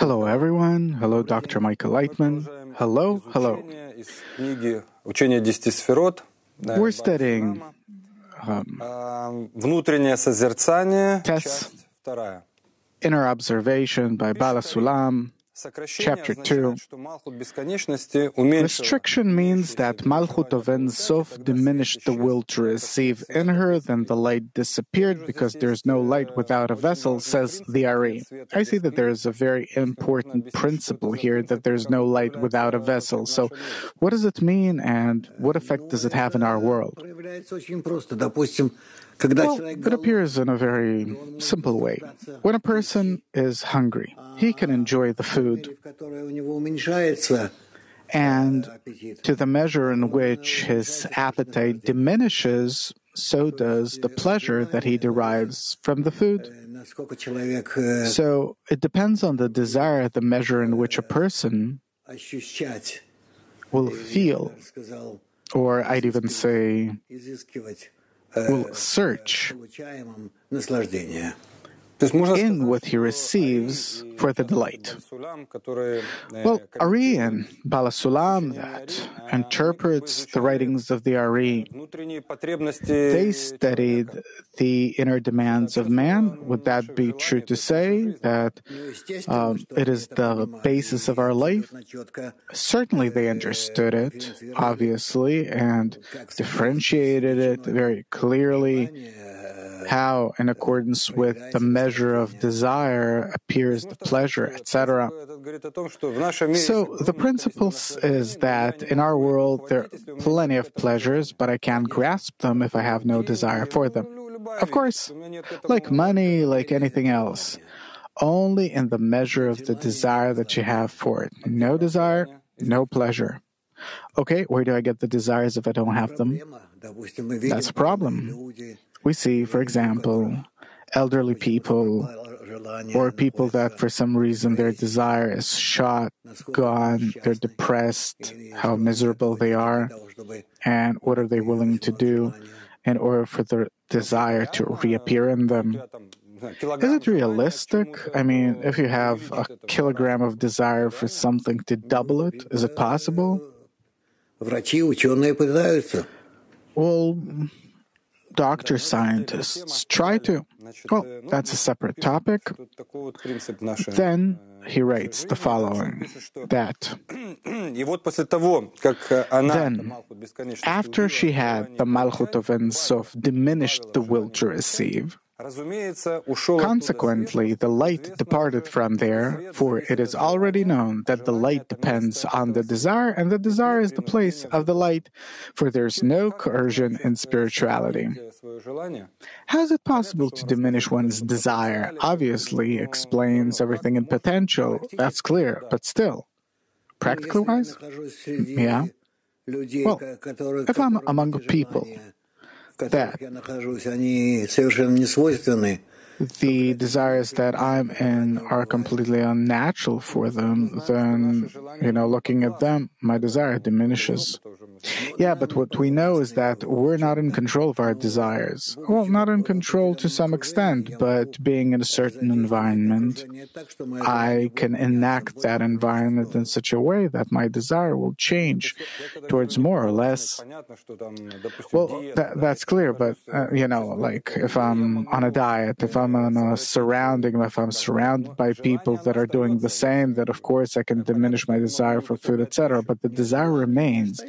Hello, everyone. Hello, Dr. Michael Laitman. Hello, hello. We're studying Tess, Inner Observation by Bala Sulam, Chapter 2. Restriction means that Malchut of Ein Sof diminished the will to receive in her, then the light disappeared because there's no light without a vessel, says the Ari. I see that there is a very important principle here, that there's no light without a vessel. So what does it mean and what effect does it have in our world? Well, it appears in a very simple way. When a person is hungry, he can enjoy the food, and to the measure in which his appetite diminishes, so does the pleasure that he derives from the food. So it depends on the desire, the measure in which a person will feel, or I'd even say, will search in what he receives for the delight. Well, Ari and Bala Sulam, that interprets the writings of the Ari, they studied the inner demands of man. Would that be true to say that it is the basis of our life? Certainly they understood it, obviously, and differentiated it very clearly. How, in accordance with the measure of desire, appears the pleasure, etc. So the principle is that in our world there are plenty of pleasures, but I can't grasp them if I have no desire for them. Of course, like money, like anything else, only in the measure of the desire that you have for it. No desire, no pleasure. Okay, where do I get the desires if I don't have them? That's a problem. We see, for example, elderly people or people that for some reason their desire is shot, gone, they're depressed, how miserable they are, and what are they willing to do in order for their desire to reappear in them. Is it realistic? I mean, if you have a kilogram of desire for something to double it, is it possible? Well, doctors, scientists try to. Well, that's a separate topic. Then he writes the following, that then, after she had the Malchut of Ein Sof diminished the will to receive, consequently, the light departed from there, for it is already known that the light depends on the desire, and the desire is the place of the light, for there is no coercion in spirituality. How is it possible to diminish one's desire? Obviously, explains everything in potential, that's clear, but still, practically wise? Yeah. Well, if I'm among people that the desires that I'm in are completely unnatural for them, then, looking at them, my desire diminishes. Yeah, but what we know is that we're not in control of our desires. Well, not in control to some extent, but being in a certain environment, I can enact that environment in such a way that my desire will change towards more or less. Well, that's clear, but, like if I'm on a diet, if I'm in a surrounding, if I'm surrounded by people that are doing the same, that of course I can diminish my desire for food, etc., but the desire remains.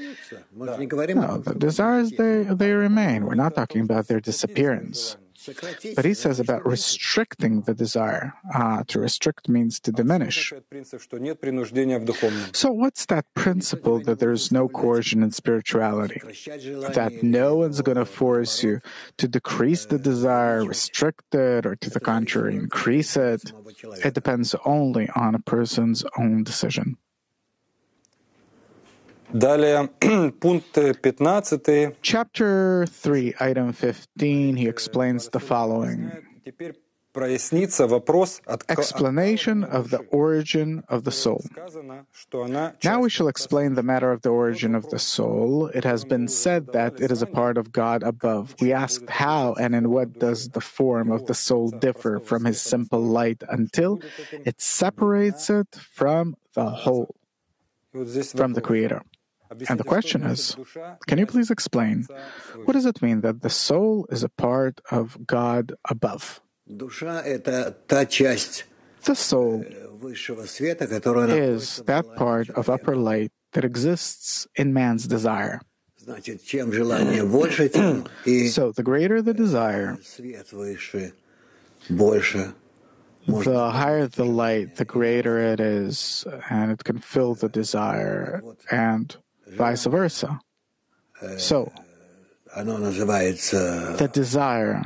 No, the desires, they remain. We're not talking about their disappearance. But he says about restricting the desire. To restrict means to diminish. So what's that principle that there's no coercion in spirituality? That no one's going to force you to decrease the desire, restrict it, or to the contrary, increase it. It depends only on a person's own decision. Chapter 3, item 15, he explains the following. explanation of the origin of the soul. Now we shall explain the matter of the origin of the soul. It has been said that it is a part of God above. We asked how and in what does the form of the soul differ from his simple light until it separates it from the whole, from the Creator. And the question is, can you please explain, what does it mean that the soul is a part of God above? The soul is that part of upper light that exists in man's desire. So the greater the desire, the higher the light, the greater it is, and it can fill the desire, and vice versa. So, the desire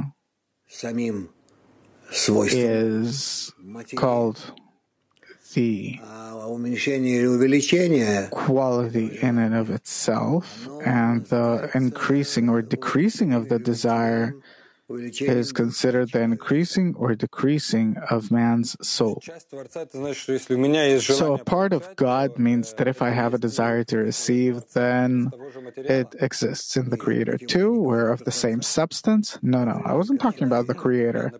is called the quality in and of itself, and the increasing or decreasing of the desire is considered the increasing or decreasing of man's soul. So a part of God means that if I have a desire to receive, then it exists in the Creator too. We're of the same substance. No, I wasn't talking about the Creator.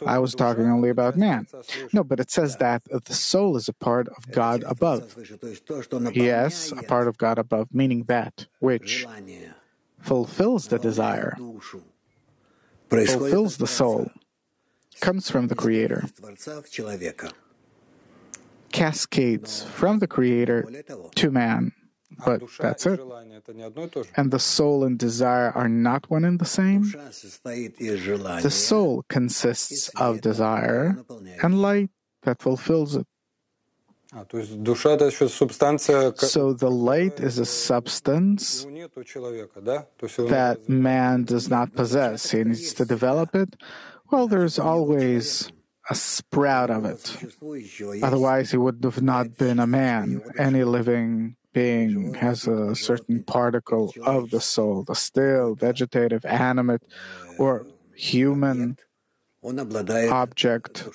I was talking only about man. No, but it says that the soul is a part of God above. Yes, a part of God above, meaning that which fulfills the desire, fulfills the soul, comes from the Creator, cascades from the Creator to man, but that's it. And the soul and desire are not one and the same. The soul consists of desire and light that fulfills it. So the light is a substance that man does not possess. He needs to develop it. Well, there's always a sprout of it. Otherwise, he would have not been a man. Any living being has a certain particle of the soul, the still, vegetative, animate, or human object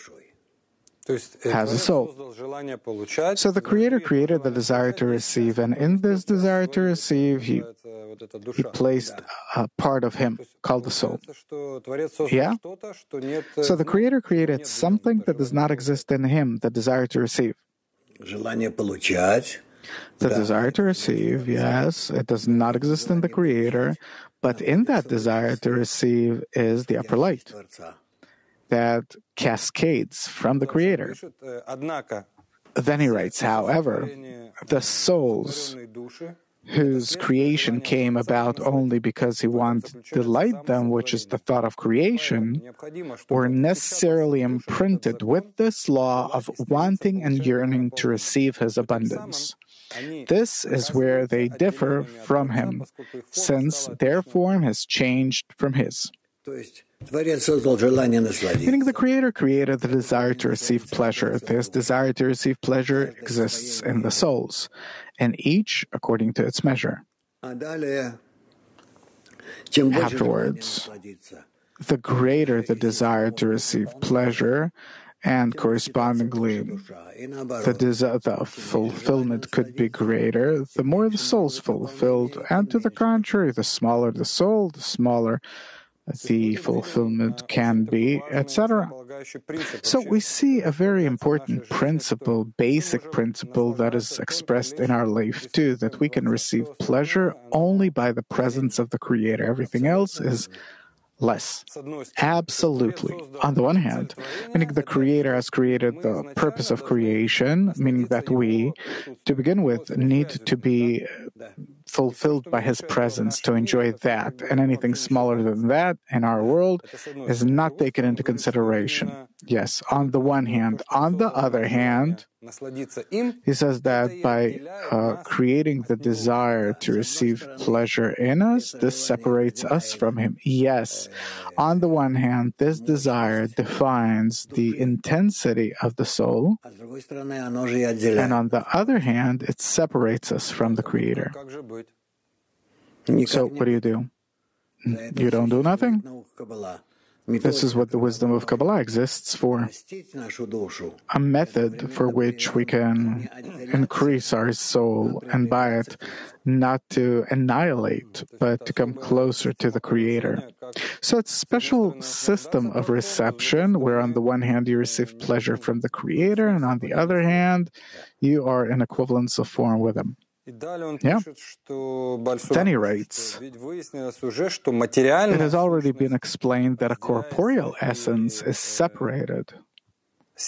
has a soul. So the Creator created the desire to receive, and in this desire to receive, He placed a part of Him called the soul. Yeah? So the Creator created something that does not exist in Him, the desire to receive. The desire to receive, yes, it does not exist in the Creator, but in that desire to receive is the upper light that cascades from the Creator. Then he writes, however, the souls whose creation came about only because he wanted to delight them, which is the thought of creation, were necessarily imprinted with this law of wanting and yearning to receive his abundance. This is where they differ from him, since their form has changed from his. Meaning the Creator created the desire to receive pleasure. This desire to receive pleasure exists in the souls, and each according to its measure. Afterwards, the greater the desire to receive pleasure, and correspondingly, the fulfillment could be greater, the more the soul is fulfilled, and to the contrary, the smaller the soul, the smaller the fulfillment can be, etc. So we see a very important principle, basic principle that is expressed in our life too, that we can receive pleasure only by the presence of the Creator. Everything else is less. Absolutely. On the one hand, meaning the Creator has created the purpose of creation, meaning that we, to begin with, need to be fulfilled by His presence to enjoy that, and anything smaller than that in our world is not taken into consideration. Yes, on the one hand. On the other hand, he says that by creating the desire to receive pleasure in us, this separates us from Him. Yes, on the one hand, this desire defines the intensity of the soul, and on the other hand, it separates us from the Creator. So what do? You don't do nothing? This is what the wisdom of Kabbalah exists for, a method for which we can increase our soul, and by it, not to annihilate, but to come closer to the Creator. So it's a special system of reception, where on the one hand you receive pleasure from the Creator, and on the other hand, you are in equivalence of form with Him. Yeah. Then he writes, it has already been explained that a corporeal essence is separated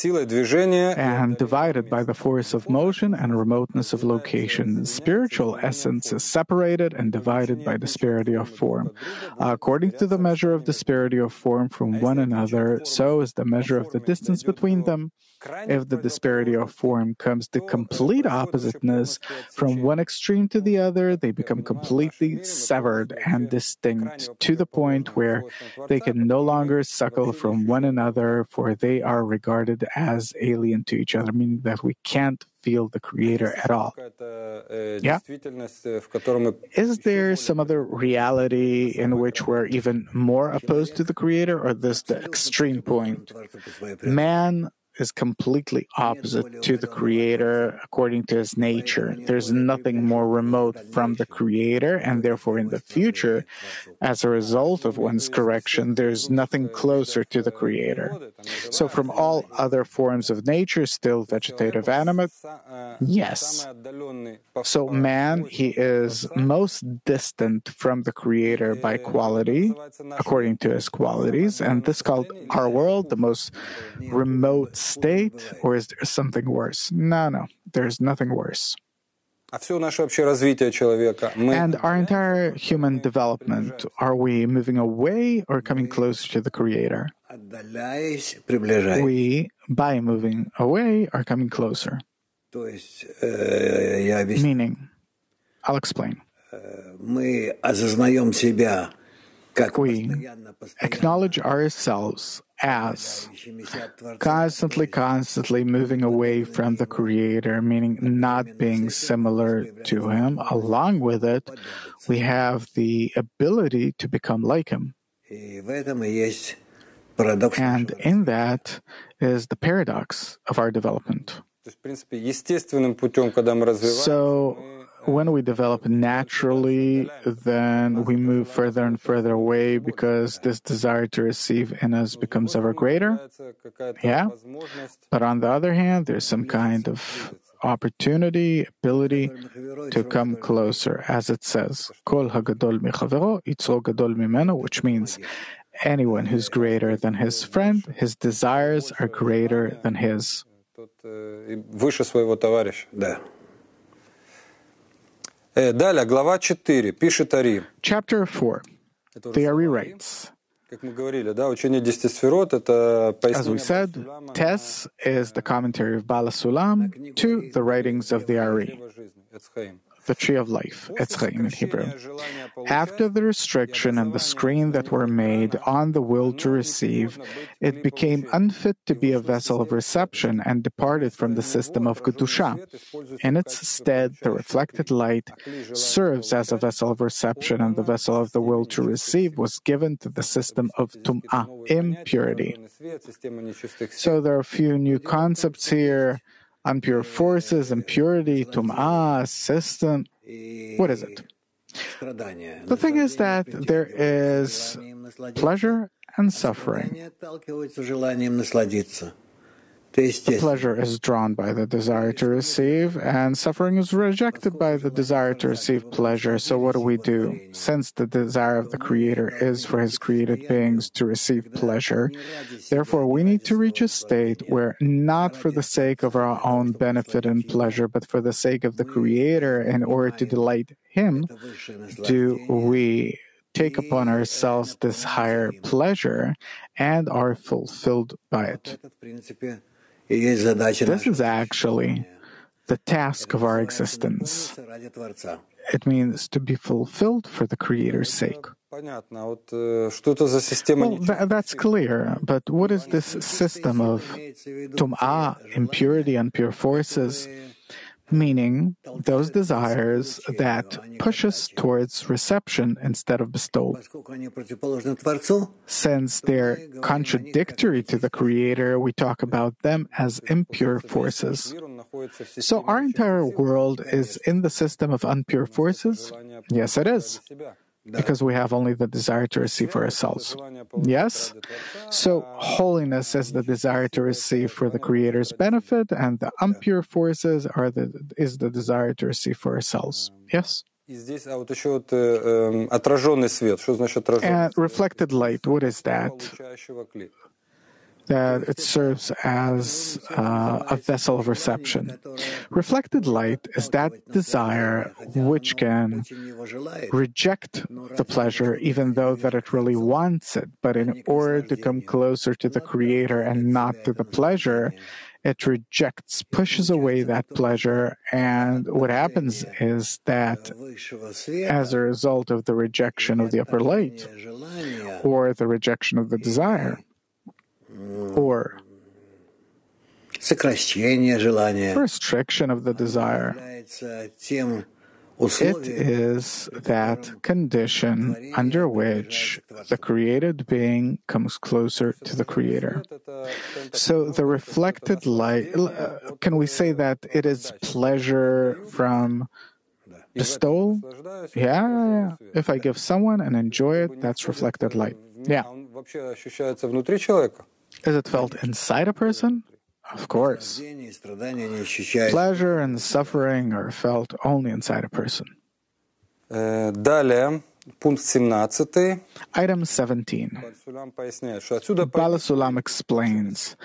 and divided by the force of motion and remoteness of location. Spiritual essence is separated and divided by disparity of form. According to the measure of disparity of form from one another, so is the measure of the distance between them. If the disparity of form comes to complete oppositeness from one extreme to the other, they become completely severed and distinct to the point where they can no longer suckle from one another, for they are regarded as alien to each other, meaning that we can't feel the Creator at all. Yeah? Is there some other reality in which we're even more opposed to the Creator, or this the extreme point? Man is completely opposite to the Creator according to his nature. There's nothing more remote from the Creator, and therefore in the future, as a result of one's correction, there's nothing closer to the Creator. So from all other forms of nature, still vegetative animate, yes. So man, he is most distant from the Creator by quality, according to his qualities, and this called our world the most remote state, or is there something worse? No, there's nothing worse. And our entire human development, are we moving away or coming closer to the Creator? We, by moving away, are coming closer. Meaning, I'll explain. We acknowledge ourselves as constantly moving away from the Creator, meaning not being similar to Him. Along with it, we have the ability to become like Him. And in that is the paradox of our development. So, when we develop naturally, then we move further and further away because this desire to receive in us becomes ever greater. Yeah. But on the other hand, there's some kind of opportunity, ability to come closer, as it says, Kol hagadol michavero, itzro gadol mimeno, which means anyone who's greater than his friend, his desires are greater than his. Chapter 4. The Ari writes, as we said, Tes is the commentary of Bala Sulam to the writings of the Ari, the tree of life, Etz Chaim in Hebrew. After the restriction and the screen that were made on the will to receive, it became unfit to be a vessel of reception and departed from the system of Kedusha. In its stead, the reflected light serves as a vessel of reception, and the vessel of the will to receive was given to the system of Tuma'a, impurity. So there are a few new concepts here. Impure forces, impurity, Tuma'a, system. What is it? The thing is that there is pleasure and suffering. The pleasure is drawn by the desire to receive, and suffering is rejected by the desire to receive pleasure. So what do? Since the desire of the Creator is for His created beings to receive pleasure, therefore we need to reach a state where, not for the sake of our own benefit and pleasure, but for the sake of the Creator, in order to delight Him, do we take upon ourselves this higher pleasure and are fulfilled by it. This is actually the task of our existence. It means to be fulfilled for the Creator's sake. Well, that's clear, but what is this system of Tuma'a, impurity and pure forces? meaning those desires that push us towards reception instead of bestowal. Since they're contradictory to the Creator, we talk about them as impure forces. So our entire world is in the system of impure forces? Yes, it is. Because we have only the desire to receive for ourselves. Yes? So holiness is the desire to receive for the Creator's benefit, and the impure forces is the desire to receive for ourselves. Yes? And reflected light, what is that? That it serves as a vessel of reception. Reflected light is that desire which can reject the pleasure even though that it really wants it, but in order to come closer to the Creator and not to the pleasure, it rejects, pushes away that pleasure, and what happens is that as a result of the rejection of the upper light, or the rejection of the desire, or restriction of the desire, it is that condition under which the created being comes closer to the Creator. So the reflected light, can we say that it is pleasure from bestowal? Yeah. If I give someone and enjoy it, that's reflected light. Yeah. Is it felt inside a person? Of course. Pleasure and suffering are felt only inside a person. Item 17. Bala Sulam explains,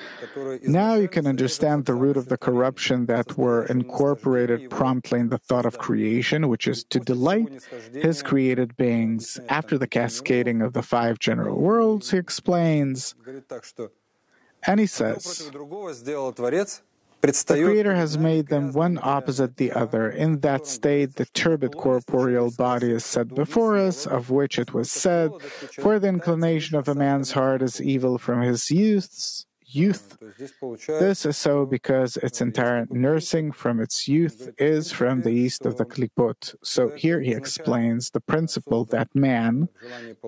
now you can understand the root of the corruption that were incorporated promptly in the thought of creation, which is to delight his created beings. After the cascading of the 5 general worlds, he explains, and he says, the Creator has made them one opposite the other. In that state, the turbid corporeal body is set before us, of which it was said, for the inclination of a man's heart is evil from his youth. This is so because its entire nursing from its youth is from the east of the klipot. So here he explains the principle that man,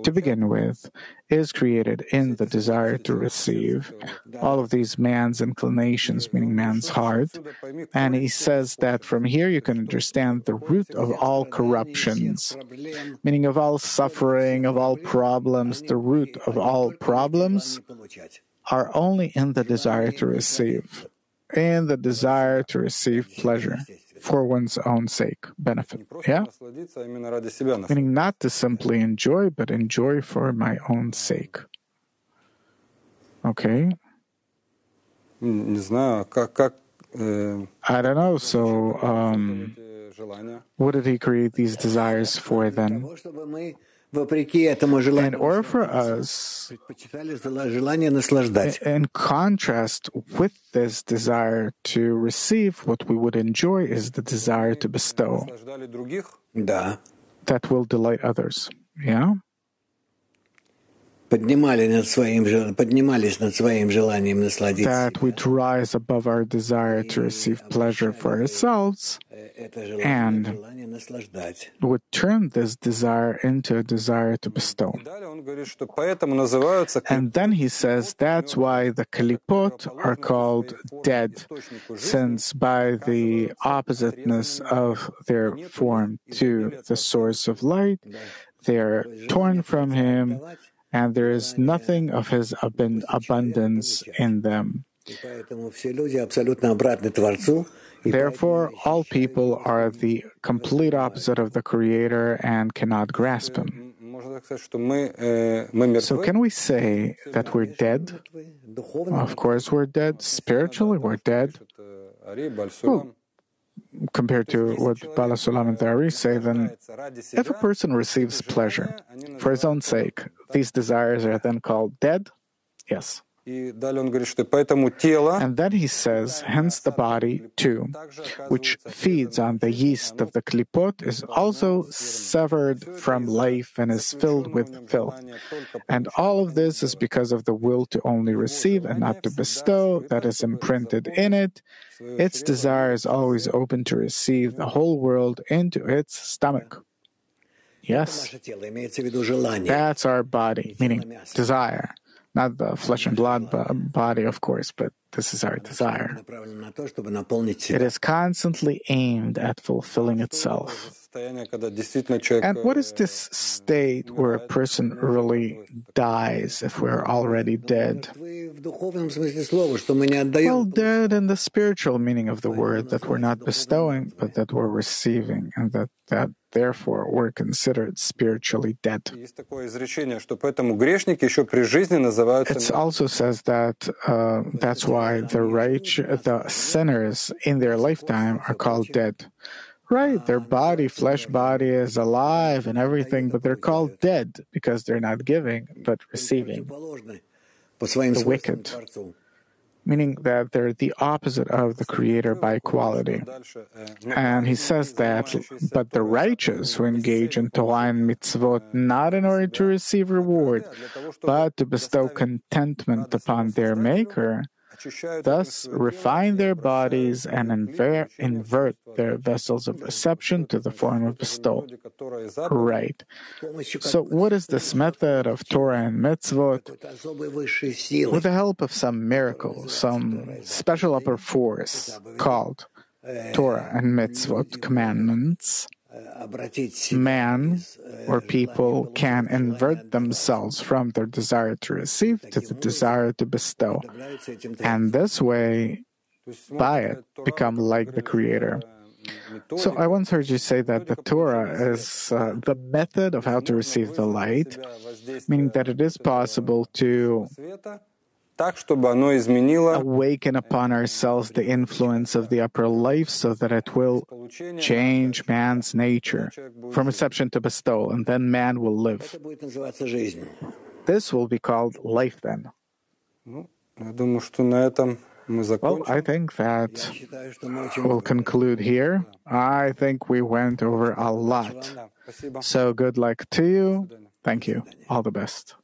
to begin with, is created in the desire to receive. All of these man's inclinations, meaning man's heart. And he says that from here you can understand the root of all corruptions, meaning of all suffering, of all problems. The root of all problems are only in the desire to receive, in the desire to receive pleasure for one's own sake, benefit. Yeah? Meaning not to simply enjoy, but enjoy for my own sake. Okay? I don't know, so what did he create these desires for then? In order for us, in contrast with this desire to receive, what we would enjoy is the desire to bestow that will delight others. Yeah? That we'd rise above our desire to receive pleasure for ourselves and would turn this desire into a desire to bestow. And then he says that's why the kalipot are called dead, since by the oppositeness of their form to the source of light, they are torn from him, and there is nothing of his abundance in them. Therefore, all people are the complete opposite of the Creator and cannot grasp him. So can we say that we're dead? Of course we're dead. Spiritually, we're dead. Well, compared to what Bala Sulam and the Ari say, then if a person receives pleasure for his own sake, these desires are then called dead? Yes. And then he says, hence the body too, which feeds on the yeast of the klipot, is also severed from life and is filled with filth. And all of this is because of the will to only receive and not to bestow that is imprinted in it. Its desire is always open to receive the whole world into its stomach. Yes, that's our body, meaning desire. Not the flesh and blood body, of course, but this is our desire. It is constantly aimed at fulfilling itself. And what is this state where a person really dies if we're already dead? Well, dead in the spiritual meaning of the word, that we're not bestowing, but that we're receiving, and that therefore we're considered spiritually dead. It also says that that's why the sinners in their lifetime are called dead. Right, their flesh body is alive and everything, but they're called dead because they're not giving, but receiving. The wicked, meaning that they're the opposite of the Creator by quality. And he says that, but the righteous who engage in Torah and Mitzvot not in order to receive reward, but to bestow contentment upon their Maker, thus refine their bodies and invert their vessels of reception to the form of bestowal. Right. So what is this method of Torah and Mitzvot? With the help of some miracle, some special upper force called Torah and Mitzvot, commandments, man or people can invert themselves from their desire to receive to the desire to bestow, and this way, by it, become like the Creator. So I once heard you say that the Torah is the method of how to receive the light, meaning that it is possible to awaken upon ourselves the influence of the upper life so that it will change man's nature from reception to bestowal, and then man will live. This will be called life then. Well, I think that we'll conclude here. I think we went over a lot. So good luck to you. Thank you. All the best.